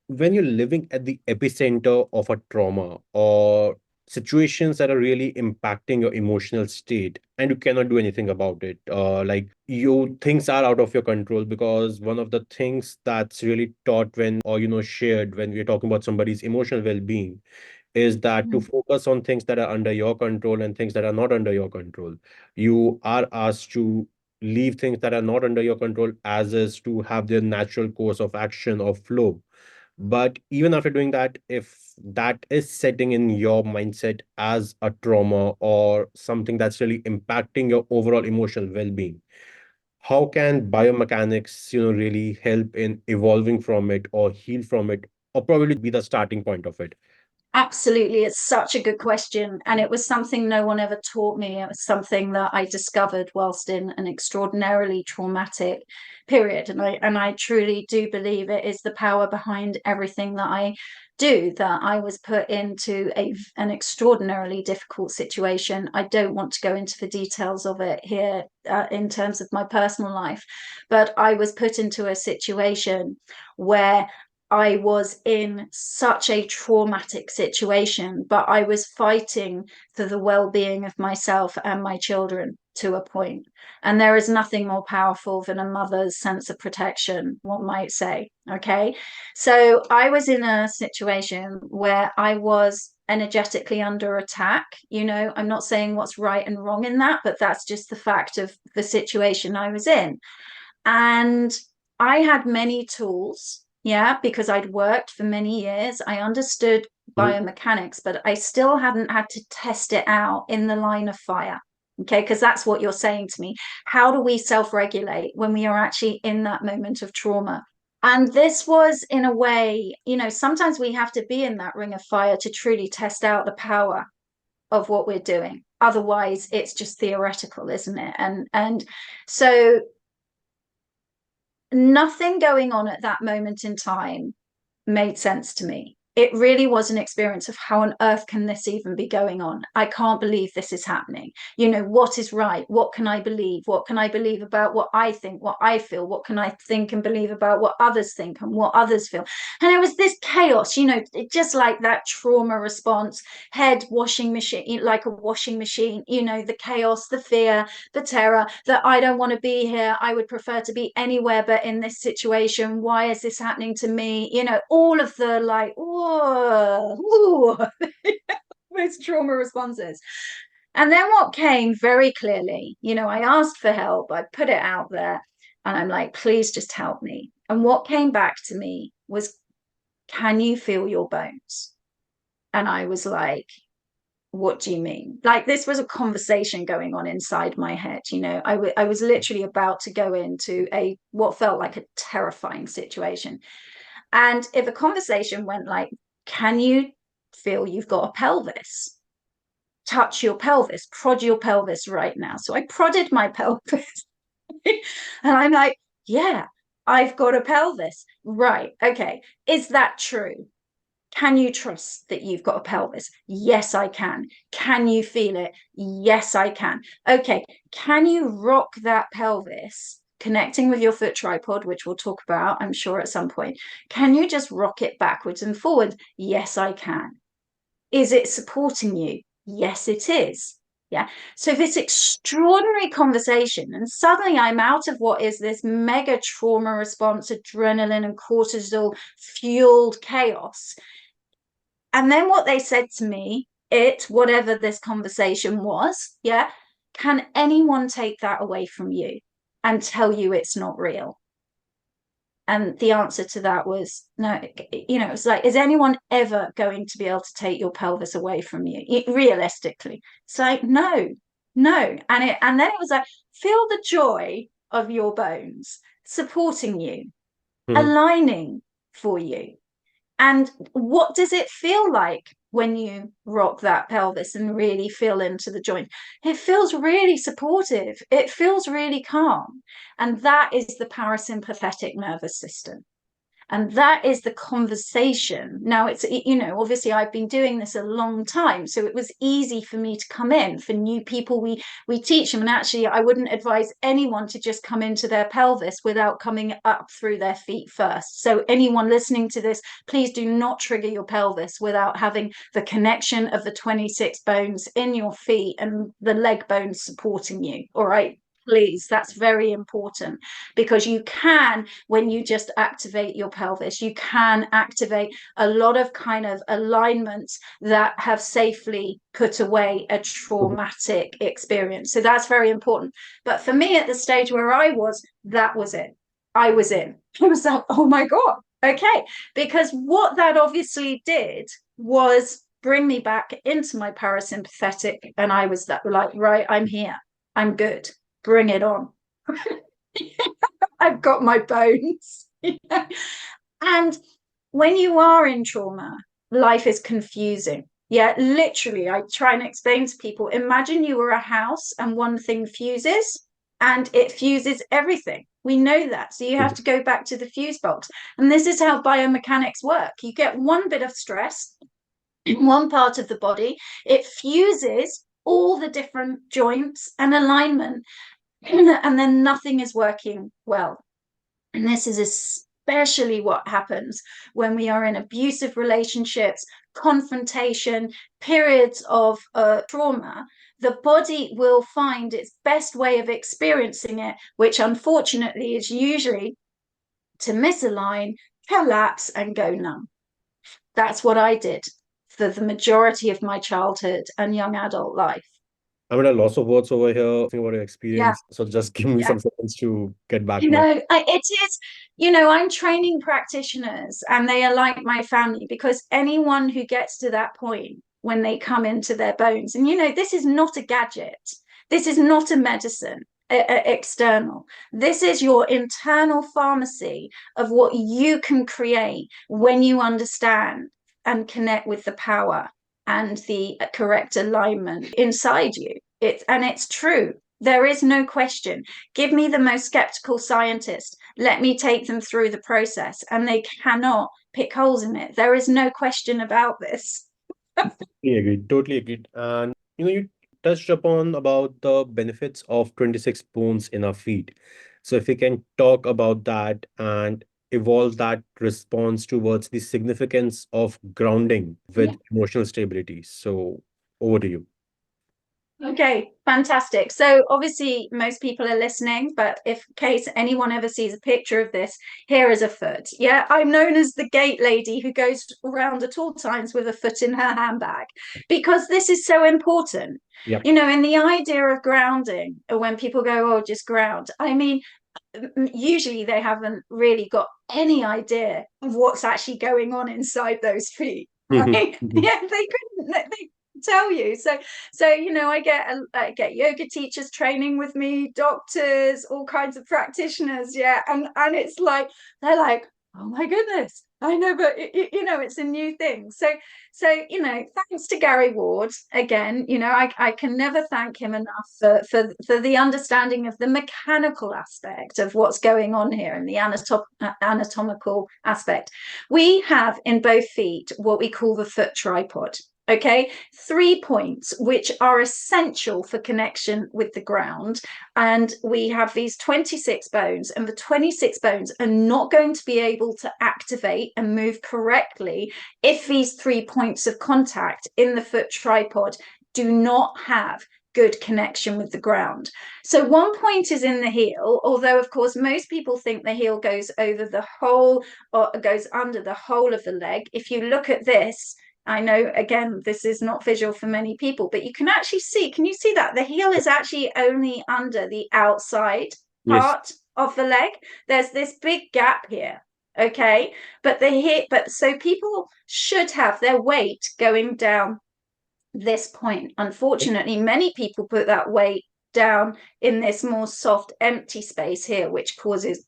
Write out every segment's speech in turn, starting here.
when you're living at the epicenter of a trauma or situations that are really impacting your emotional state and you cannot do anything about it, like you things are out of your control, because one of the things that's really taught when or shared when we're talking about somebody's emotional well-being is that to Mm. focus on things that are under your control and things that are not under your control. You are asked to leave things that are not under your control as is to have their natural course of action or flow. But even after doing that, if that is setting in your mindset as a trauma or something that's really impacting your overall emotional well-being, how can biomechanics, really help in evolving from it or heal from it, or probably be the starting point of it? Absolutely. It's such a good question. And it was something no one ever taught me. It was something that I discovered whilst in an extraordinarily traumatic period. And I truly do believe it is the power behind everything that I do, that I was put into an extraordinarily difficult situation. I don't want to go into the details of it here in terms of my personal life, but I was put into a situation where I was in such a traumatic situation, but I was fighting for the well being of myself and my children to a point. And there is nothing more powerful than a mother's sense of protection, one might say. Okay. So I was in a situation where I was energetically under attack. I'm not saying what's right and wrong in that, but that's just the fact of the situation I was in. And I had many tools, yeah, because I'd worked for many years. I understood Mhm. biomechanics, but I still hadn't had to test it out in the line of fire. Okay, because that's what you're saying to me. How do we self regulate when we are actually in that moment of trauma? And this was, in a way, sometimes we have to be in that ring of fire to truly test out the power of what we're doing. Otherwise, it's just theoretical, isn't it? And so nothing going on at that moment in time made sense to me. It really was an experience of how on earth can this even be going on? I can't believe this is happening. What is right? What can I believe? What can I believe about what I think, what I feel? What can I think and believe about what others think and what others feel? And it was this chaos, just like that trauma response, head washing machine, like a washing machine, the chaos, the fear, the terror that I don't want to be here. I would prefer to be anywhere but in this situation. Why is this happening to me? All of the like, whoa, those trauma responses. And then what came very clearly, I asked for help, I put it out there, and I'm like, please just help me. And what came back to me was, can you feel your bones? And I was like, what do you mean? Like, this was a conversation going on inside my head. I was literally about to go into a what felt like a terrifying situation. And if a conversation went like, can you feel you've got a pelvis? Touch your pelvis, prod your pelvis right now. So I prodded my pelvis. And I'm like, yeah, I've got a pelvis. Right. Okay. Is that true? Can you trust that you've got a pelvis? Yes, I can. Can you feel it? Yes, I can. Okay. Can you rock that pelvis, connecting with your foot tripod, which we'll talk about, I'm sure, at some point? Can you just rock it backwards and forwards? Yes, I can. Is it supporting you? Yes, it is. Yeah. So this extraordinary conversation, and suddenly I'm out of what is this mega trauma response, adrenaline and cortisol fueled chaos. And then what they said to me, whatever this conversation was, yeah, can anyone take that away from you and tell you it's not real? And the answer to that was no. It's like, is anyone ever going to be able to take your pelvis away from you? Realistically, it's like, no, no. And then it was like, feel the joy of your bones supporting you, Mhm. aligning for you. And what does it feel like when you rock that pelvis and really feel into the joint? It feels really supportive. It feels really calm. And that is the parasympathetic nervous system. And that is the conversation. Now, it's, obviously I've been doing this a long time, so it was easy for me to come in. For new people, we teach them. And actually, I wouldn't advise anyone to just come into their pelvis without coming up through their feet first. So anyone listening to this, please do not trigger your pelvis without having the connection of the 26 bones in your feet and the leg bones supporting you. All right, please, that's very important, because you can, when you just activate your pelvis, you can activate a lot of kind of alignments that have safely put away a traumatic experience. So that's very important. But for me, at the stage where I was, that was it. I was in. I was like, oh my God, okay. Because what that obviously did was bring me back into my parasympathetic, and I was that, like, right, I'm here, I'm good, bring it on. I've got my bones. And when you are in trauma, life is confusing. Yeah, literally, I try and explain to people, imagine you were a house and one thing fuses and it fuses everything. We know that. So you have to go back to the fuse box. And this is how biomechanics work. You get one bit of stress in one part of the body, it fuses all the different joints and alignment, and then nothing is working well. And this is especially what happens when we are in abusive relationships, confrontation, periods of trauma. The body will find its best way of experiencing it, which unfortunately is usually to misalign, collapse, and go numb. That's what I did for the majority of my childhood and young adult life. I'm at a loss of words over here, thinking about your Yeah, experience. So just give me yeah. some seconds to get back my. It is, I'm training practitioners and they are like my family, because anyone who gets to that point when they come into their bones, and this is not a gadget, this is not a medicine external, this is your internal pharmacy of what you can create when you understand and connect with the power and the correct alignment inside you. It's true. There is no question. Give me the most skeptical scientist. Let me take them through the process, and they cannot pick holes in it. There is no question about this. Totally agreed. Totally agreed. And you touched upon about the benefits of 26 bones in our feet. So if we can talk about that and evolve that response towards the significance of grounding Yeah. with emotional stability. So over to you. Okay, fantastic. So obviously most people are listening, but if in case anyone ever sees a picture of this, here is a foot. Yeah, I'm known as the gate lady who goes around at all times with a foot in her handbag, because this is so important. Yep. In the idea of grounding, when people go, oh, just ground, I mean, usually they haven't really got any idea of what's actually going on inside those feet, right? Yeah, they couldn't they tell you. So I get yoga teachers training with me, doctors, all kinds of practitioners, yeah, and it's like they're like, oh my goodness, I know, but it's a new thing. So thanks to Gary Ward again. I can never thank him enough for the understanding of the mechanical aspect of what's going on here and the anatomical aspect. We have in both feet what we call the foot tripod. Okay, 3 points which are essential for connection with the ground. And we have these 26 bones, and the 26 bones are not going to be able to activate and move correctly if these 3 points of contact in the foot tripod do not have good connection with the ground. So 1 point is in the heel, although of course most people think the heel goes over the whole or goes under the whole of the leg. If you look at this, I know, again, this is not visual for many people, but you can actually see, can you see that? The heel is actually only under the outside Yes. part of the leg. There's this big gap here. Okay. But so people should have their weight going down this point. Unfortunately, many people put that weight down in this more soft, empty space here, which causes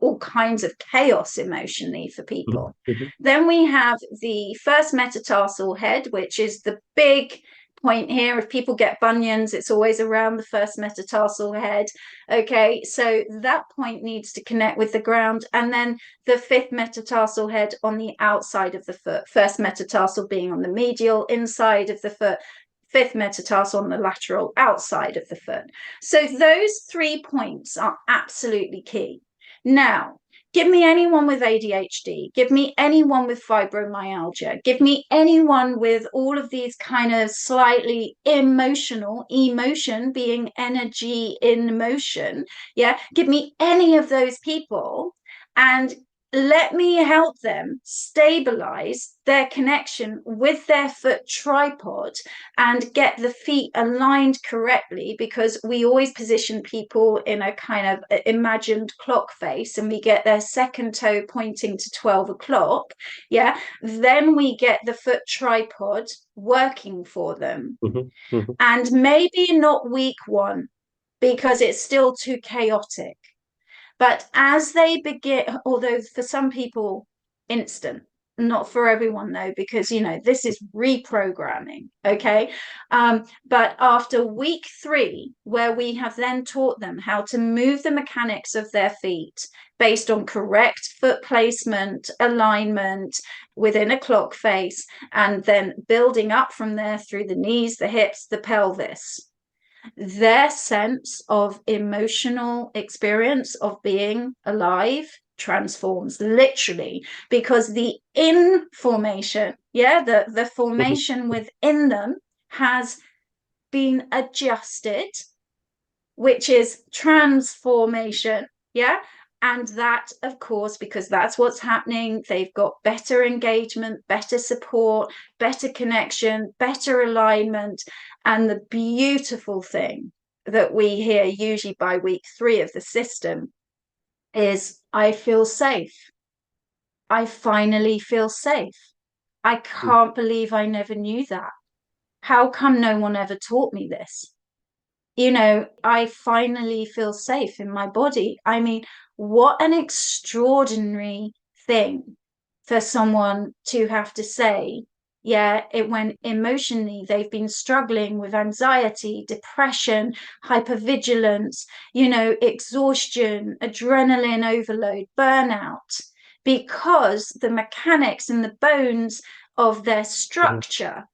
all kinds of chaos emotionally for people. Then we have the first metatarsal head, which is the big point here. If people get bunions, it's always around the first metatarsal head. Okay, so that point needs to connect with the ground. And then the fifth metatarsal head on the outside of the foot, first metatarsal being on the medial inside of the foot, fifth metatarsal on the lateral outside of the foot. So those 3 points are absolutely key. Now, give me anyone with ADHD, give me anyone with fibromyalgia, give me anyone with all of these kind of slightly emotional, emotion being energy in motion. Yeah, give me any of those people and let me help them stabilize their connection with their foot tripod and get the feet aligned correctly, because we always position people in a kind of imagined clock face and we get their second toe pointing to 12 o'clock. Yeah, then we get the foot tripod working for them. Mhm, mhm, And maybe not week one, because it's still too chaotic. But as they begin, although for some people, instant, not for everyone though, because this is reprogramming. Okay. But after week 3, where we have then taught them how to move the mechanics of their feet based on correct foot placement, alignment within a clock face, and then building up from there through the knees, the hips, the pelvis, their sense of emotional experience of being alive transforms literally, because the information, the mhm, formation within them has been adjusted, which is transformation. Yeah. And that, of course, because that's what's happening, they've got better engagement, better support, better connection, better alignment. And the beautiful thing that we hear usually by week 3 of the system is, I feel safe. I finally feel safe. I mhm. can't believe I never knew that. How come no one ever taught me this? I finally feel safe in my body. I mean, what an extraordinary thing for someone to have to say. Yeah, it when emotionally they've been struggling with anxiety, depression, hypervigilance, exhaustion, adrenaline overload, burnout, because the mechanics and the bones of their Mhm. structure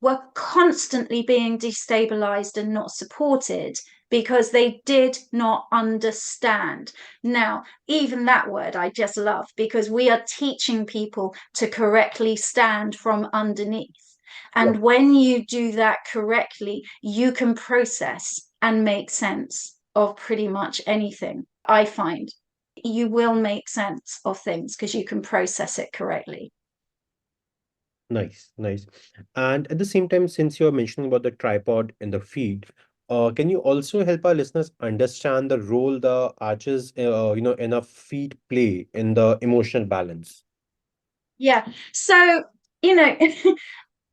were constantly being destabilized and not supported because they did not understand. Now, even that word I just love, because we are teaching people to correctly stand from underneath. Yeah. And when you do that correctly, you can process and make sense of pretty much anything. I find you will make sense of things because you can process it correctly. Nice, nice. And at the same time, since you're mentioning about the tripod in the feet, can you also help our listeners understand the role the arches, in a feet play in the emotional balance? Yeah. So, you know,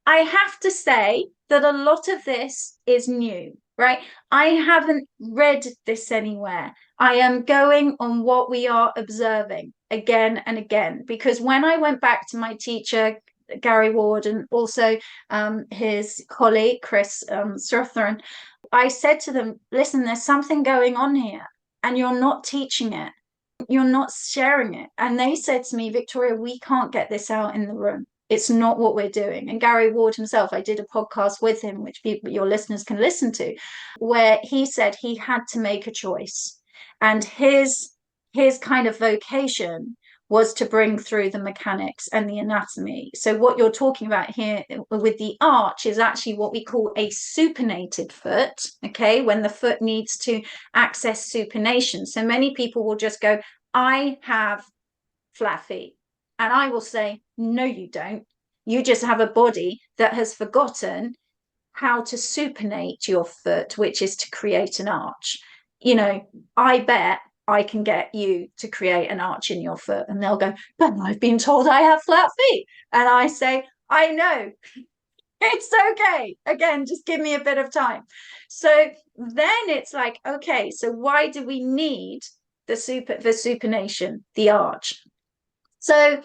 I have to say that a lot of this is new, right? I haven't read this anywhere. I am going on what we are observing again and again, because when I went back to my teacher, Gary Ward, and also his colleague, Chris Srothern, I said to them, listen, there's something going on here, and you're not teaching it. You're not sharing it. And they said to me, Victoria, we can't get this out in the room. It's not what we're doing. And Gary Ward himself, I did a podcast with him, which your listeners can listen to, where he said he had to make a choice. And his kind of vocation was to bring through the mechanics and the anatomy. So what you're talking about here with the arch is actually what we call a supinated foot, okay, when the foot needs to access supination. So many people will just go, I have flat feet. And I will say, no, you don't. You just have a body that has forgotten how to supinate your foot, which is to create an arch. I bet I can get you to create an arch in your foot. And they'll go, but I've been told I have flat feet. And I say, I know, it's okay. Again, just give me a bit of time. So then it's like, okay, so why do we need the supination, the arch? So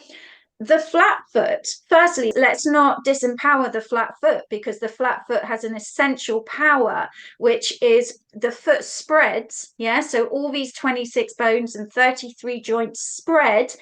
The flat foot, firstly, let's not disempower the flat foot, because the flat foot has an essential power, which is the foot spreads. Yeah. So all these 26 bones and 33 joints spread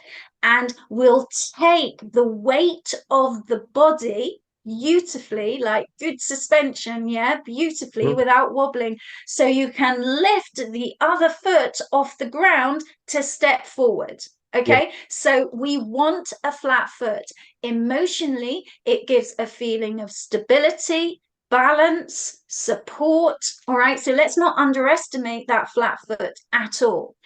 and will take the weight of the body beautifully, like good suspension, yeah, beautifully Mhm. without wobbling. So you can lift the other foot off the ground to step forward. Yep. Okay, so we want a flat foot. Emotionally, it gives a feeling of stability, balance, support. All right, so let's not underestimate that flat foot at all.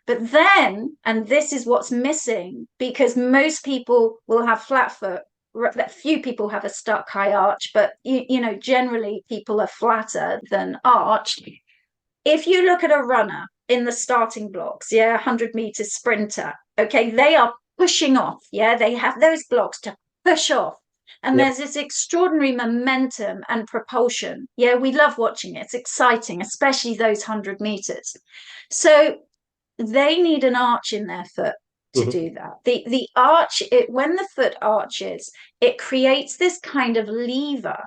But then, and this is what's missing, because most people will have flat foot. Few people have a stuck high arch, but generally people are flatter than arched. If you look at a runner in the starting blocks, yeah, 100 meter sprinter, okay, they are pushing off, yeah, they have those blocks to push off. And Yep. there's this extraordinary momentum and propulsion. Yeah, we love watching it. It's exciting, especially those 100 meters. So they need an arch in their foot to Mhm. do that. The arch, when the foot arches, it creates this kind of lever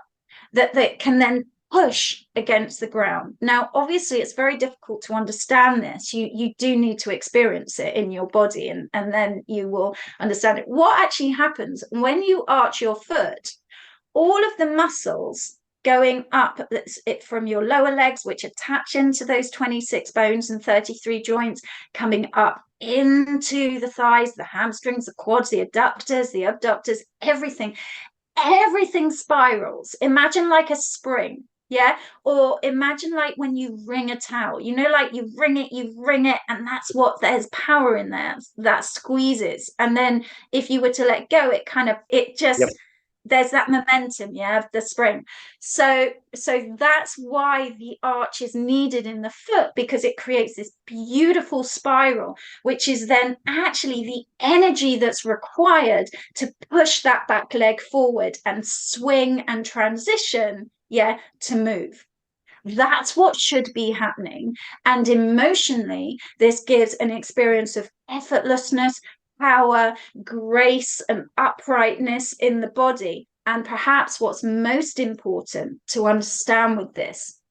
that can then push against the ground. Now, obviously, it's very difficult to understand this. You do need to experience it in your body, and then you will understand it. What actually happens when you arch your foot? All of the muscles going up from your lower legs, which attach into those 26 bones and 33 joints, coming up into the thighs, the hamstrings, the quads, the adductors, everything spirals. Imagine like a spring. Yeah. Or imagine like when you wring a towel, like you wring it, and that's what there's power in there that squeezes. And then if you were to let go, it Yep. just, there's that momentum, yeah, of the spring. So that's why the arch is needed in the foot, because it creates this beautiful spiral, which is then actually the energy that's required to push that back leg forward and swing and transition, yeah, to move. That's what should be happening. And emotionally, this gives an experience of effortlessness, power, grace, and uprightness in the body. And perhaps what's most important to understand with this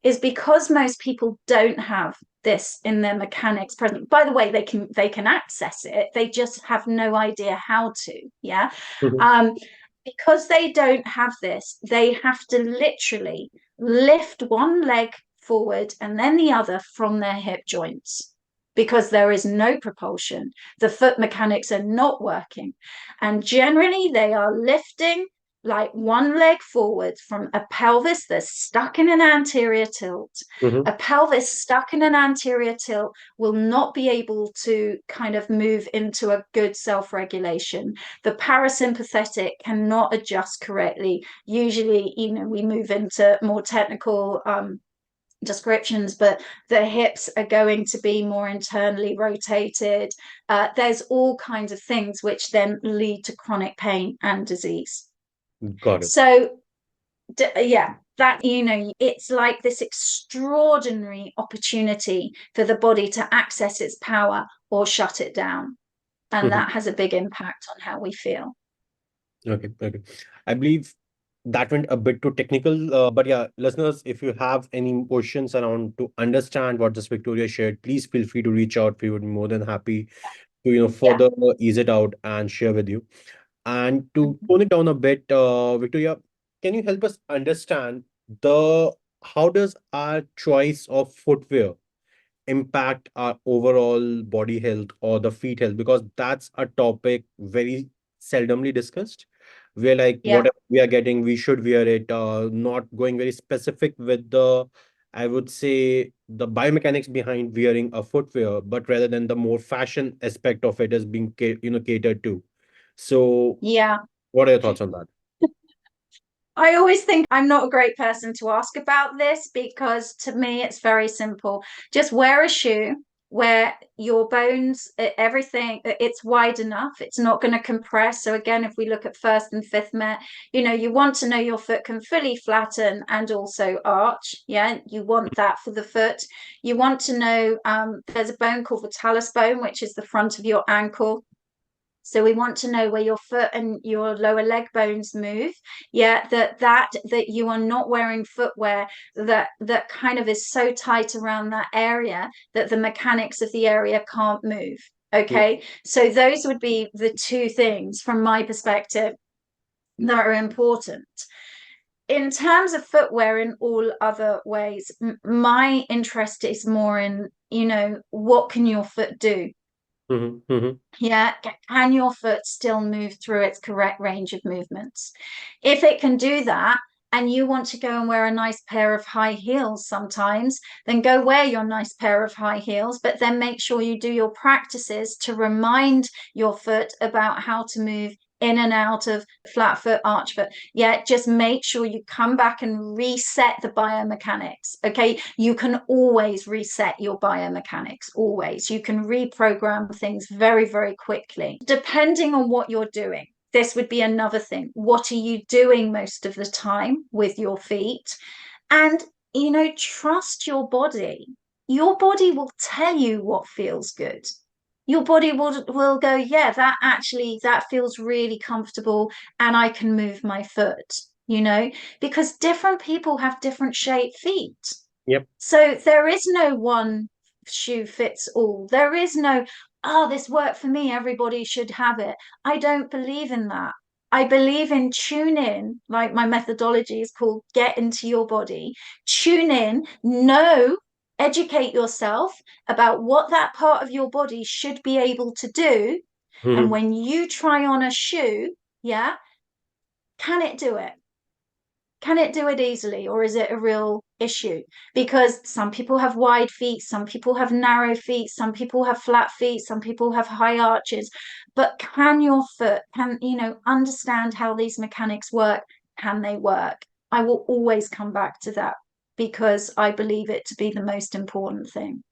is, because most people don't have this in their mechanics present. By the way, they can access it, they just have no idea how to. Yeah. Mhm. um because they don't have this, they have to literally lift one leg forward and then the other from their hip joints, because there is no propulsion. The foot mechanics are not working. And generally, they are lifting like one leg forward from a pelvis that's stuck in an anterior tilt. Mhm. A pelvis stuck in an anterior tilt will not be able to kind of move into a good self regulation. The parasympathetic cannot adjust correctly. Usually, we move into more technical descriptions, but the hips are going to be more internally rotated. There's all kinds of things which then lead to chronic pain and disease. Got it. So, yeah, that, it's like this extraordinary opportunity for the body to access its power or shut it down. And Mhm. that has a big impact on how we feel. Okay. Okay. I believe that went a bit too technical, but yeah, listeners, if you have any questions around to understand what just Victoria shared, please feel free to reach out. We would be more than happy to Yeah. further ease it out and share with you. And to Mhm. tone it down a bit, Victoria, can you help us understand the how does our choice of footwear impact our overall body health or the feet health? Because that's a topic very seldomly discussed. We're like, Yeah. whatever we are getting, we should wear it. Not going very specific with the, I would say, the biomechanics behind wearing a footwear, but rather than the more fashion aspect of it is being catered to. So, Yeah. what are your thoughts on that? I always think I'm not a great person to ask about this, because to me it's very simple. Just wear a shoe where your bones, everything, it's wide enough. It's not going to compress. So again, if we look at first and fifth met, you want to know your foot can fully flatten and also arch. Yeah, you want that for the foot. You want to know, there's a bone called the talus bone, which is the front of your ankle. So we want to know where your foot and your lower leg bones move. Yeah, that you are not wearing footwear that kind of is so tight around that area that the mechanics of the area can't move. Mm, Okay, so those would be the two things from my perspective that are important. In terms of footwear in all other ways, my interest is more in, what can your foot do? mhm, mhm, Yeah, can your foot still move through its correct range of movements? If it can do that, and you want to go and wear a nice pair of high heels sometimes, then go wear your nice pair of high heels, but then make sure you do your practices to remind your foot about how to move in and out of flat foot, arch foot. Yeah, just make sure you come back and reset the biomechanics. Okay, you can always reset your biomechanics, always. You can reprogram things very, very quickly, depending on what you're doing. This would be another thing. What are you doing most of the time with your feet? And, trust your body. Your body will tell you what feels good. Your body will go, yeah, that feels really comfortable and I can move my foot, because different people have different shaped feet. yep. So there is no one shoe fits all. There is no, oh, this worked for me, everybody should have it. I don't believe in that. I believe in tune in, like my methodology is called get into your body, tune in, know, educate yourself about what that part of your body should be able to do. And Mhm. when you try on a shoe, yeah, can it do it? Can it do it easily, or is it a real issue? Because some people have wide feet, some people have narrow feet, some people have flat feet, some people have high arches. But can your foot, understand how these mechanics work? Can they work? I will always come back to that because I believe it to be the most important thing.